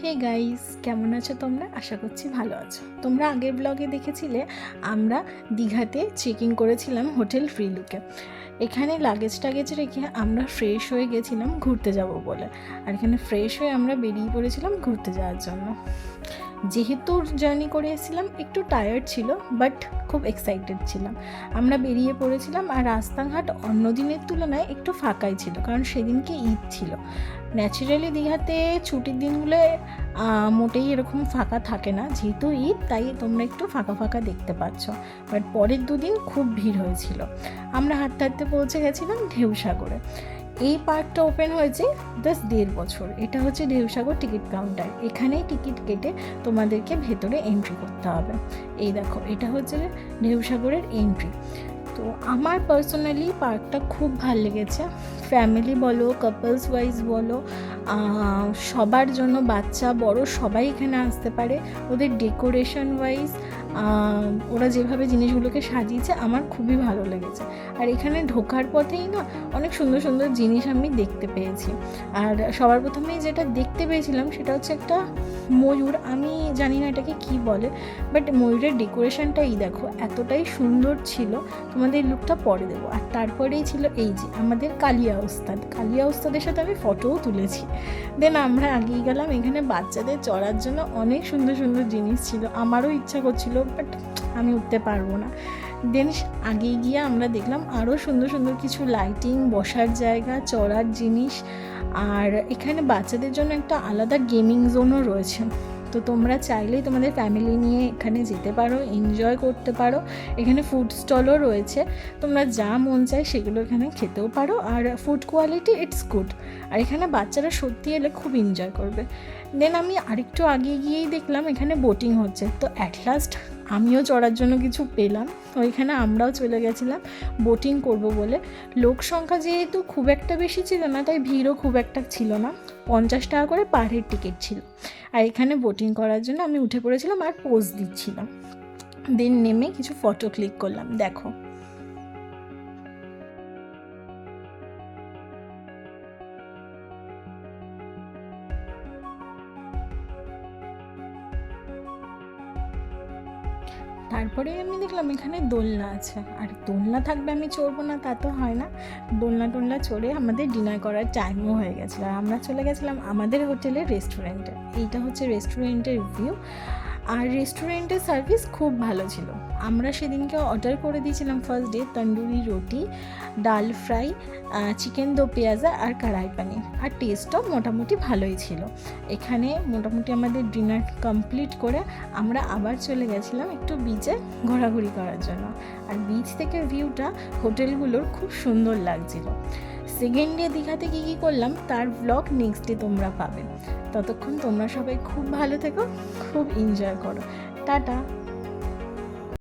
Hey guys, কেমন আছো তোমরা? আশা করছি ভালো আছো। তোমরা আগের ব্লগে দেখেছিলে আমরা দীঘাতে চেকিং করেছিলাম হোটেল ফ্রিলুকে। এখানে লাগেজ টাগেজ রেখে আমরা ফ্রেশ হয়ে গেছিলাম ঘুরতে যাব বলে। আর এখানে ফ্রেশ হয়ে আমরা বেরিয়ে পড়েছিলাম ঘুরতে যাওয়ার জন্য। যেহেতু জার্নি করে এসেছিলাম একটু টায়ার্ড ছিল, বাট খুব এক্সাইটেড ছিলাম। আমরা বেরিয়ে পড়েছিলাম আর রাস্তাঘাট অন্য দিনের তুলনায় একটু ফাঁকাই ছিল, কারণ সেদিনকে ঈদ ছিল। ন্যাচারালি দীঘাতে ছুটির দিনগুলো মোটেই এরকম ফাঁকা থাকে না, যেহেতু ঈদ তাই তোমরা একটু ফাঁকা ফাঁকা দেখতে পাচ্ছ। বাট পরের দুদিন খুব ভিড় হয়েছিল। আমরা হাঁটতে হাঁটতে পৌঁছে গেছিলাম ঢেউসাগরে। এই পার্কটা ওপেন হয়েছে জাস্ট 1.5 বছর। এটা হচ্ছে ঢেউসাগর টিকিট কাউন্টার। এখানেই টিকিট কেটে তোমাদেরকে ভেতরে এন্ট্রি করতে হবে। এই দেখো, এটা হচ্ছে ঢেউসাগরের এন্ট্রি। তো আমার পার্সোনালি পার্কটা খুব ভালো লেগেছে। ফ্যামিলি বলো, কাপলস ওয়াইজ বলো, সবার জন্য, বাচ্চা বড় সবাই এখানে আসতে পারে। ওদের ডেকোরেশন ওয়াইজ ওরা যেভাবে জিনিসগুলোকে সাজিয়েছে আমার খুবই ভালো লেগেছে। আর এখানে ঢোকার পথেই না অনেক সুন্দর সুন্দর জিনিস আমি দেখতে পেয়েছি। আর সবার প্রথমেই যেটা দেখতে পেয়েছিলাম সেটা হচ্ছে একটা ময়ূর। আমি জানি না এটাকে কি বলে, বাট ময়ূরের ডেকোরেশনটাই দেখো এতটাই সুন্দর ছিল। তোমাদের লুকটা পরে দেবো। আর তারপরেই ছিল এই যে আমাদের কালিয়া উস্তাদের সাথে আমি ফটোও তুলেছি। দেন আমরা আগিয়ে গেলাম। এখানে বাচ্চাদের চড়ার জন্য অনেক সুন্দর সুন্দর জিনিস ছিল। আমারও ইচ্ছা করছিল, বাট আমি উঠতে পারবো না। দেন আগিয়ে গিয়ে আমরা দেখলাম আরও সুন্দর সুন্দর কিছু লাইটিং, বসার জায়গা, চড়ার জিনিস। আর এখানে বাচ্চাদের জন্য একটা আলাদা গেমিং জোনও রয়েছে। তো তোমরা চাইলেই তোমাদের ফ্যামিলি নিয়ে এখানে যেতে পারো, এনজয় করতে পারো। এখানে ফুড স্টলও রয়েছে, তোমরা যা মন চায় সেগুলো এখানে খেতেও পারো। আর ফুড কোয়ালিটি ইটস গুড। আর এখানে বাচ্চারা সত্যি এলে খুব এনজয় করবে। দেন আমি আরেকটু আগে গিয়েই দেখলাম এখানে বোটিং হচ্ছে। তো অ্যাট লাস্ট আমিও চড়ার জন্য কিছু পেলাম। তো ওইখানে আমরাও চলে গেছিলাম বোটিং করব বলে। লোক সংখ্যা যেহেতু খুব একটা বেশি ছিল না, তাই ভিড়ও খুব একটা ছিল না। 50 টাকা করে পার হেড টিকিট ছিল। আর এখানে বোটিং করার জন্য আমি উঠে পড়েছিলাম আর পোজ দিচ্ছিলাম। দেন নেমে কিছু ফটো ক্লিক করলাম। দেখো, তারপরে আমি দেখলাম এখানে দোলনা আছে। আর দোলনা থাকবে আমি চড়বো না তা তো হয় না। দোলনা চড়ে আমাদের ডিনার করার টাইমও হয়ে গেছিলো। আর আমরা চলে গেছিলাম আমাদের হোটেলের রেস্টুরেন্টে। এইটা হচ্ছে রেস্টুরেন্টের রিভিউ। আর রেস্টুরেন্টের সার্ভিস খুব ভালো ছিল। আমরা সেদিনকে অর্ডার করে দিয়েছিলাম ফার্স্ট ডে তন্দুরি রুটি, ডাল ফ্রাই, চিকেন দো পেঁয়াজা আর কড়াই পানির। আর টেস্টও মোটামুটি ভালোই ছিল। এখানে মোটামুটি আমাদের ডিনার কমপ্লিট করে আমরা আবার চলে গেছিলাম একটু বিচে ঘোরাঘুরি করার জন্য। আর বিচ থেকে ভিউটা হোটেলগুলোর খুব সুন্দর লাগছিল। সেকেন্ড ডে দীঘাতে কী কী করলাম তার ব্লগ নেক্সট ডে তোমরা পাবে। ততক্ষণ তোমরা সবাই খুব ভালো থেকো, খুব এনজয় করো। টাটা।